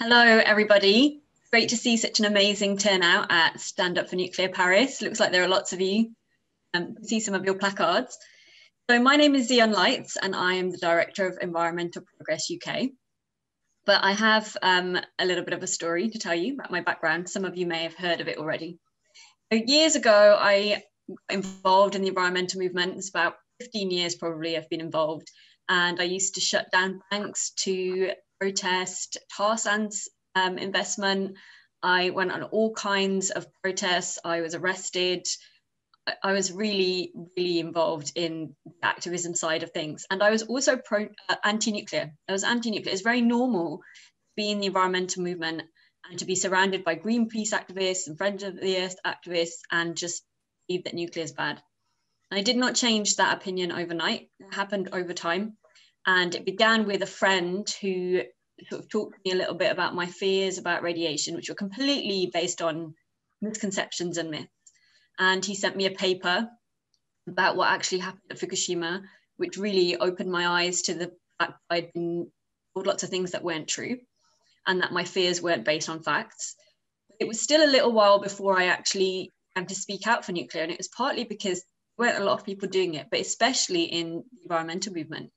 Hello, everybody. Great to see such an amazing turnout at Stand Up for Nuclear Paris. Looks like there are lots of you. See some of your placards. So my name is Zion Lights, and I am the Director of Environmental Progress UK. But I have a little bit of a story to tell you about my background. Some of you may have heard of it already. So years ago, I got involved in the environmental movement. It's about 15 years probably I've been involved. And I used to shut down banks to protest tar sands investment. I went on all kinds of protests. I was arrested. I was really, really involved in the activism side of things. And I was also anti-nuclear. I was anti-nuclear. It's very normal to be in the environmental movement and to be surrounded by Greenpeace activists and Friends of the Earth activists and just believe that nuclear is bad. I did not change that opinion overnight. It happened over time. And it began with a friend who sort of talked to me a little bit about my fears about radiation, which were completely based on misconceptions and myths. And he sent me a paper about what actually happened at Fukushima, which really opened my eyes to the fact that I'd been told lots of things that weren't true and that my fears weren't based on facts. It was still a little while before I actually began to speak out for nuclear. And it was partly because there weren't a lot of people doing it, but especially in the environmental movement.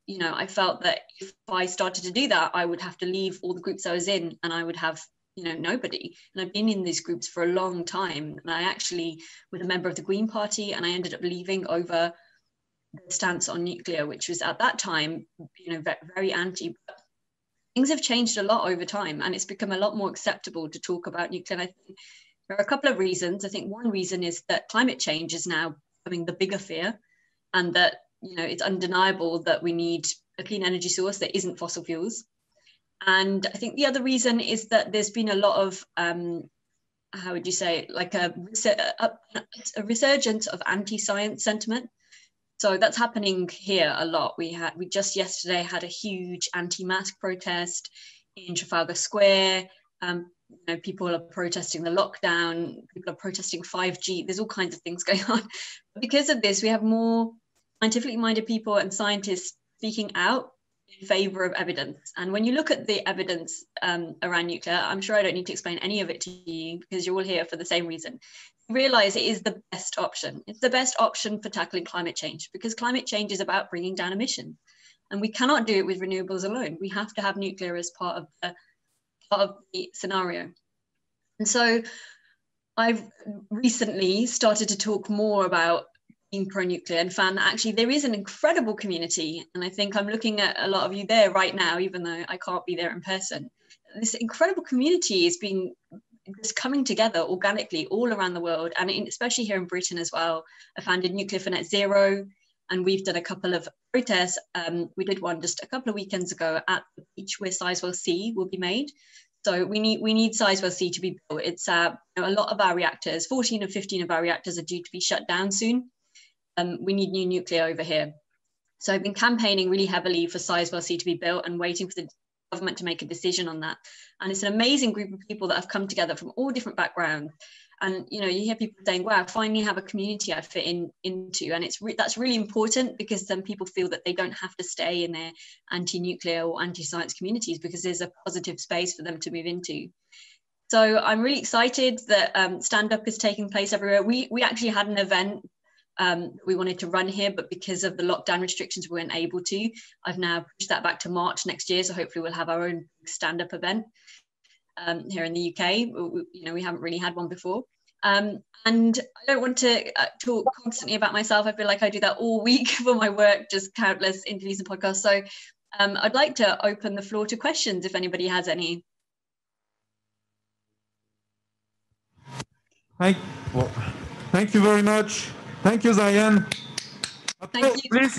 You know, I felt that if I started to do that, I would have to leave all the groups I was in and I would have, you know, nobody. And I've been in these groups for a long time. And I actually was a member of the Green Party and I ended up leaving over the stance on nuclear, which was at that time, you know, very anti. But things have changed a lot over time and it's become a lot more acceptable to talk about nuclear. And I think there are a couple of reasons. I think one reason is that climate change is now becoming the bigger fear and that, you know, it's undeniable that we need a clean energy source that isn't fossil fuels. And I think the other reason is that there's been a lot of, how would you say, like a resurgence of anti-science sentiment. So that's happening here a lot. We just yesterday had a huge anti-mask protest in Trafalgar Square. You know, people are protesting the lockdown, people are protesting 5G. There's all kinds of things going on. But because of this, we have more scientifically minded people and scientists speaking out in favor of evidence. And when you look at the evidence around nuclear, I'm sure I don't need to explain any of it to you because you're all here for the same reason. Realize it is the best option. It's the best option for tackling climate change because climate change is about bringing down emissions. And we cannot do it with renewables alone. We have to have nuclear as part of the scenario. And so I've recently started to talk more about being pro-nuclear and found that actually there is an incredible community. And I think I'm looking at a lot of you there right now, even though I can't be there in person. This incredible community is just coming together organically all around the world. And especially here in Britain as well. I founded Nuclear for Net Zero and we've done a couple of protests. We did one just a couple of weekends ago at the beach where Sizewell C will be made. So we need Sizewell C to be built. It's a lot of our reactors, 14 and 15 of our reactors are due to be shut down soon. We need new nuclear over here. So I've been campaigning really heavily for Sizewell C to be built and waiting for the government to make a decision on that. And it's an amazing group of people that have come together from all different backgrounds. And, you know, you hear people saying, wow, I finally have a community I fit into. And that's really important because then people feel that they don't have to stay in their anti-nuclear or anti-science communities because there's a positive space for them to move into. So I'm really excited that Stand Up is taking place everywhere. We actually had an event we wanted to run here, but because of the lockdown restrictions, we weren't able to. I've now pushed that back to March next year. So hopefully we'll have our own stand-up event here in the UK. We haven't really had one before. And I don't want to talk constantly about myself. I feel like I do that all week for my work, just countless interviews and podcasts. So I'd like to open the floor to questions if anybody has any. Thank you very much. Thank you, Zion. Thank you. Please.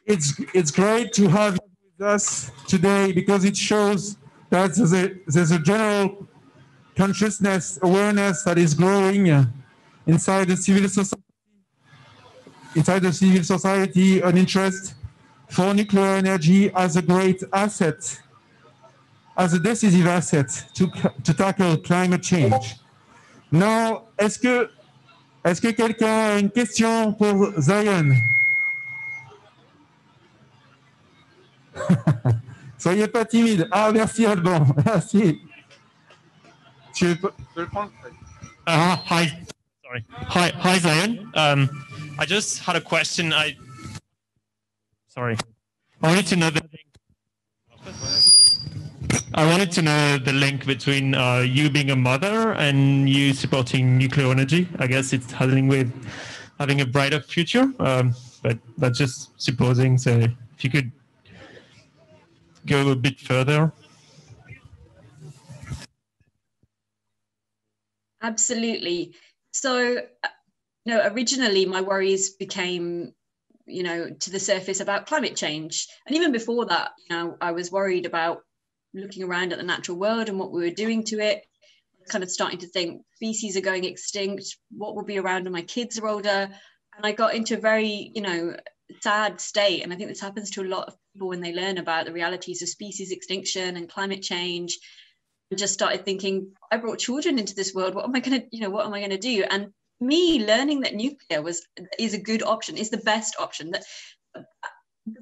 It's great to have you with us today because it shows that there's a general consciousness, awareness that is growing inside the civil society, an interest for nuclear energy as a great asset, as a decisive asset to tackle climate change. Non, est-ce que quelqu'un a une question pour Zion? Soyez pas timide. Ah, merci Alban. Merci. Tu peux le prendre? Hi. Sorry. Hi, Zion. I just had a question. Sorry. I wanted to know the link between you being a mother and you supporting nuclear energy. I guess it's having with having a brighter future. But that's just supposing. So if you could go a bit further. Absolutely. So, originally my worries became, to the surface about climate change. And even before that, I was worried about looking around at the natural world and what we were doing to it. Kind of starting to think species are going extinct, what will be around when my kids are older. And I got into a very, sad state. And I think this happens to a lot of people when they learn about the realities of species extinction and climate change. I just started thinking, I brought children into this world. What am I going to do? And me learning that nuclear is a good option, is the best option. That the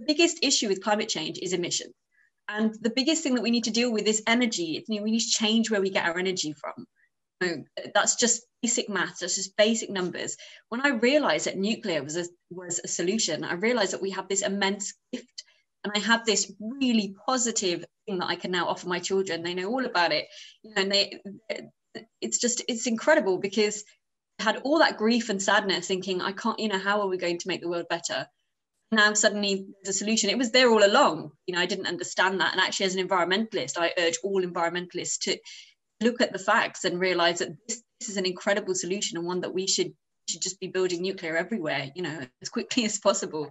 biggest issue with climate change is emission. And the biggest thing that we need to deal with is energy. We need to change where we get our energy from. That's just basic maths. That's just basic numbers. When I realized that nuclear was a solution, I realized that we have this immense gift. And I have this really positive thing that I can now offer my children. They know all about it. And it's incredible, because I had all that grief and sadness thinking, I can't, how are we going to make the world better? Now suddenly there's a solution. It was there all along. I didn't understand that. And actually, as an environmentalist, I urge all environmentalists to look at the facts and realize that this is an incredible solution, and one that we should just be building nuclear everywhere, as quickly as possible.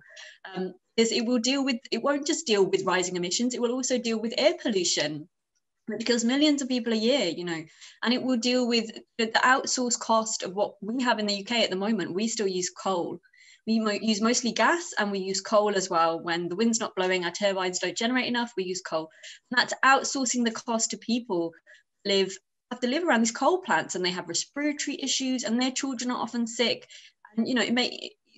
It won't just deal with rising emissions, it will also deal with air pollution, because millions of people a year, and it will deal with the outsourced cost of what we have in the UK at the moment. We still use coal. We use mostly gas, and we use coal as well. When the wind's not blowing, our turbines don't generate enough, we use coal. And that's outsourcing the cost to people who have to live around these coal plants, and they have respiratory issues, and their children are often sick. And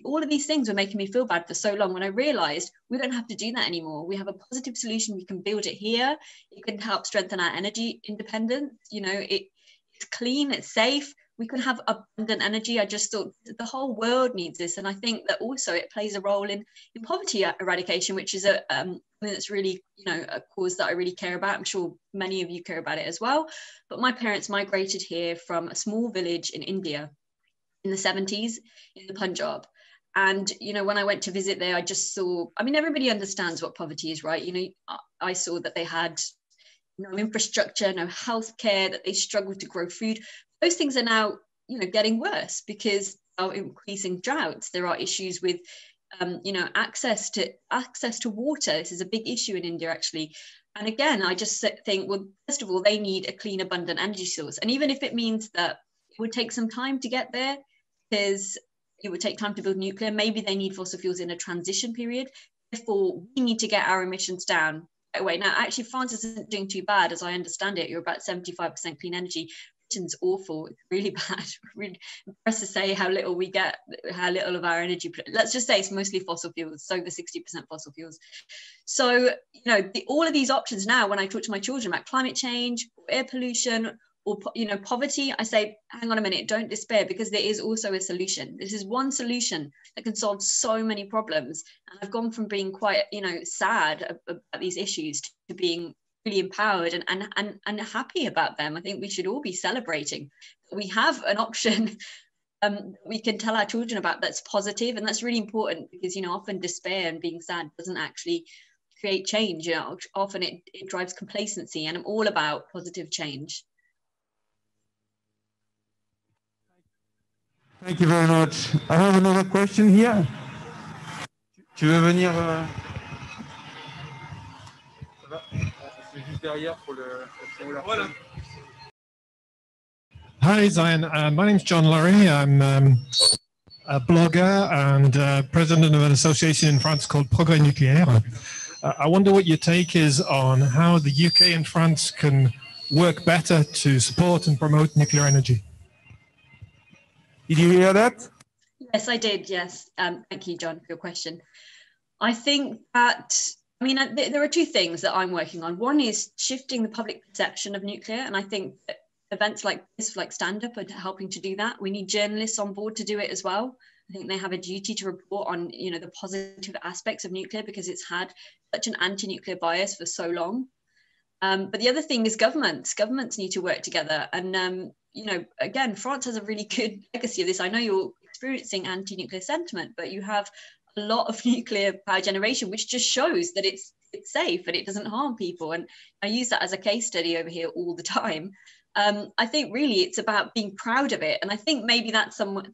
all of these things were making me feel bad for so long, when I realized we don't have to do that anymore. We have a positive solution. We can build it here. It can help strengthen our energy independence. It's clean, it's safe. We can have abundant energy. I just thought the whole world needs this. And I think that also it plays a role in poverty eradication, which is something that's really, a cause that I really care about. I'm sure many of you care about it as well. But my parents migrated here from a small village in India in the 70s in the Punjab. And, when I went to visit there, I just saw, everybody understands what poverty is, right? I saw that they had no infrastructure, no healthcare, that they struggled to grow food. Those things are now, getting worse because of increasing droughts. There are issues with, access to water. This is a big issue in India, actually. And again, I just think, well, first of all, they need a clean, abundant energy source. And even if it means that it would take some time to get there, because it would take time to build nuclear, maybe they need fossil fuels in a transition period. Therefore, we need to get our emissions down right away. Now, actually, France isn't doing too bad, as I understand it. You're about 75% clean energy. Britain's awful. It's really bad. Really impressed to say how little of our energy. Let's just say it's mostly fossil fuels. It's over 60% fossil fuels. So, all of these options now, when I talk to my children about climate change, or air pollution, or poverty, I say, hang on a minute, don't despair, because there is also a solution. This is one solution that can solve so many problems. And I've gone from being quite, sad about these issues to being really empowered and happy about them. I think we should all be celebrating. We have an option we can tell our children about that's positive, and that's really important, because often despair and being sad doesn't actually create change. Often it drives complacency, and I'm all about positive change. Thank you very much. I have another question here. Tu veux venir C'est juste derrière pour le voilà. Hi, Zion. My name's John Lurry. I'm a blogger and president of an association in France called Progrès Nucléaire. I wonder what your take is on how the UK and France can work better to support and promote nuclear energy. Did you hear that? Yes, I did. Yes. Thank you, John, for your question. I think that, I mean, there are two things that I'm working on. One is shifting the public perception of nuclear. And I think that events like this, like Stand Up, are helping to do that. We need journalists on board to do it as well. I think they have a duty to report on, the positive aspects of nuclear, because it's had such an anti-nuclear bias for so long. But the other thing is governments. Governments need to work together. And, again, France has a really good legacy of this. I know you're experiencing anti-nuclear sentiment, but you have a lot of nuclear power generation, which just shows that it's safe and it doesn't harm people. And I use that as a case study over here all the time. I think really it's about being proud of it. And I think maybe that's something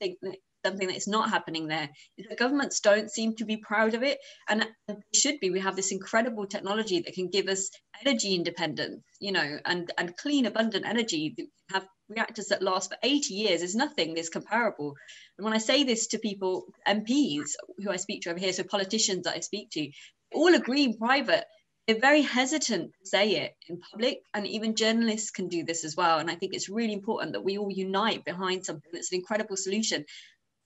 that's not happening there, is that governments don't seem to be proud of it. And it should be. We have this incredible technology that can give us energy independence, and clean, abundant energy. We have reactors that last for 80 years. Is nothing that's comparable. And when I say this to people, MPs who I speak to over here, so politicians that I speak to, all agree in private. They're very hesitant to say it in public, and even journalists can do this as well. And I think it's really important that we all unite behind something that's an incredible solution.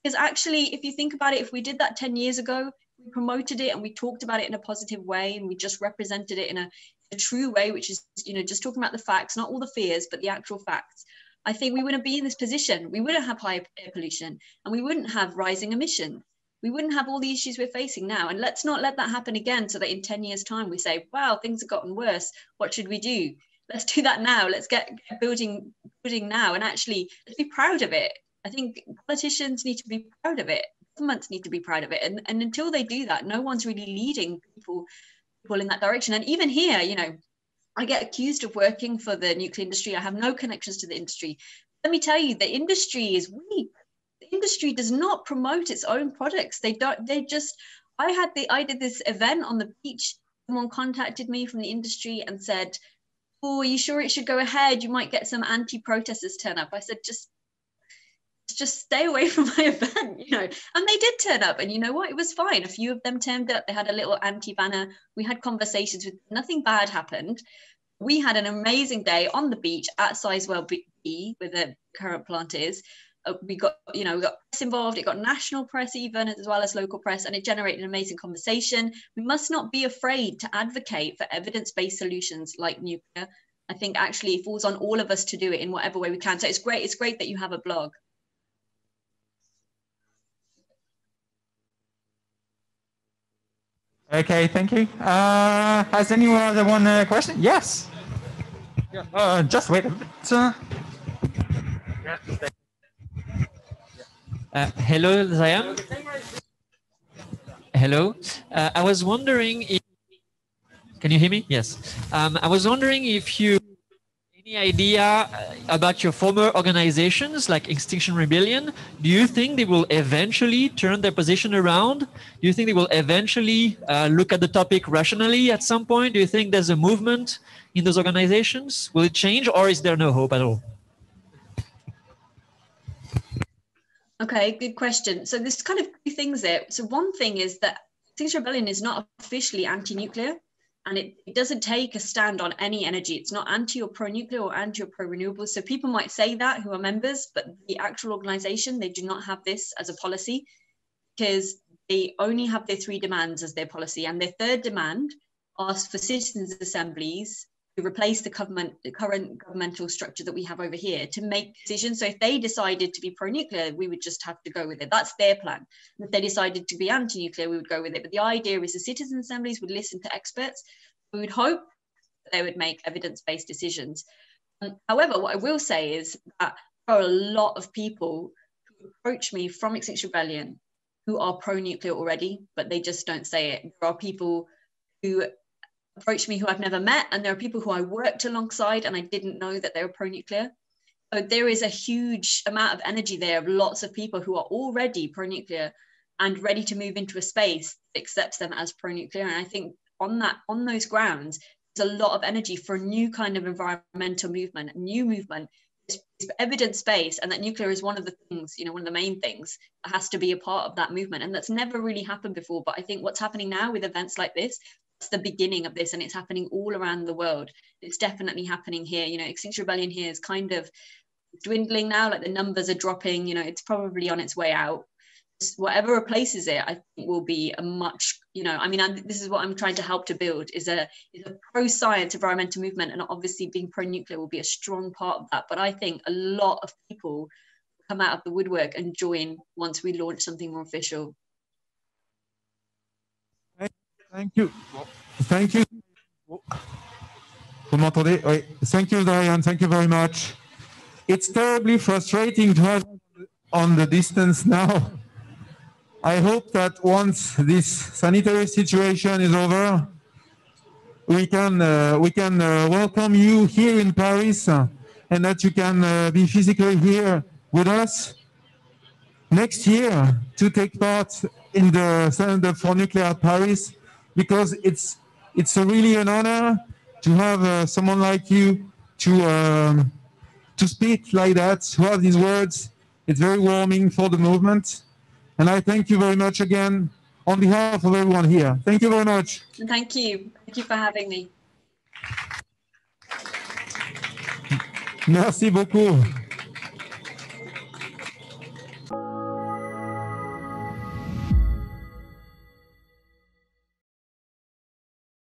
Because actually, if you think about it, if we did that 10 years ago, we promoted it and we talked about it in a positive way, and we just represented it in a true way, which is, just talking about the facts, not all the fears, but the actual facts, I think we wouldn't be in this position. We wouldn't have high air pollution, and we wouldn't have rising emissions. We wouldn't have all the issues we're facing now. And let's not let that happen again, so that in 10 years' time we say, wow, things have gotten worse. What should we do? Let's do that now. Let's get building now, and actually let's be proud of it. I think politicians need to be proud of it. Governments need to be proud of it. And until they do that, no one's really leading people in that direction. And even here, I get accused of working for the nuclear industry. I have no connections to the industry. Let me tell you, the industry is weak. The industry does not promote its own products. I did this event on the beach. Someone contacted me from the industry and said, oh, are you sure it should go ahead? You might get some anti-protesters turn up. I said, just stay away from my event, and they did turn up, and you know what, it was fine. A few of them turned up. They had a little anti-banner. We had conversations with, nothing bad happened. We had an amazing day on the beach at Sizewell B, where the current plant is. We got press involved. It got national press even, as well as local press, and it generated an amazing conversation. We must not be afraid to advocate for evidence-based solutions like nuclear. I think actually it falls on all of us to do it in whatever way we can. So it's great that you have a blog. Okay, thank you. Has anyone other one question? Yes. Yeah. Just wait a bit. Hello, Zion. Hello. I was wondering if... Can you hear me? Yes. I was wondering if you... Any idea about your former organizations like Extinction Rebellion? Do you think they will eventually turn their position around? Do you think they will eventually look at the topic rationally at some point? Do you think there's a movement in those organizations? Will it change, or is there no hope at all? Okay, good question. So there's kind of two things there. So one thing is that Extinction Rebellion is not officially anti-nuclear. And it doesn't take a stand on any energy. It's not anti or pro-nuclear or anti or pro-renewables. So people might say that who are members, but the actual organization, they do not have this as a policy, because they only have their 3 demands as their policy. And their third demand asks for citizens' assemblies to replace the current governmental structure that we have over here to make decisions. So if they decided to be pro-nuclear, we would just have to go with it. That's their plan. And if they decided to be anti-nuclear, we would go with it. But the idea is the citizen assemblies would listen to experts. We would hope that they would make evidence-based decisions. However, what I will say is that there are a lot of people who approach me from Extinction Rebellion who are pro-nuclear already, but they just don't say it. There are people who approach me who I've never met, and there are people who I worked alongside and I didn't know that they were pro-nuclear. So there is a huge amount of energy there of lots of people who are already pro-nuclear and ready to move into a space that accepts them as pro-nuclear. And I think on those grounds, there's a lot of energy for a new kind of environmental movement, a new movement. It's evidence-based, and that nuclear is one of the things, one of the main things that has to be a part of that movement. And that's never really happened before. But I think what's happening now with events like this, it's the beginning of this, and it's happening all around the world. It's definitely happening here. Extinction Rebellion here is kind of dwindling now, like the numbers are dropping, it's probably on its way out. Whatever replaces it, I think will be a much I mean, and this is what I'm trying to help to build, is a pro-science environmental movement, and obviously being pro-nuclear will be a strong part of that. But I think a lot of people come out of the woodwork and join once we launch something more official. Thank you. Thank you. Vous m'entendez? Oui. Thank you, Diane. Thank you very much. It's terribly frustrating to have on the distance now. I hope that once this sanitary situation is over, we can welcome you here in Paris, and that you can be physically here with us next year to take part in the Center for Nuclear Paris, because it's really an honor to have someone like you to speak like that, to have these words. It's very warming for the movement. And I thank you very much again on behalf of everyone here. Thank you very much. Thank you. Thank you for having me. Merci beaucoup.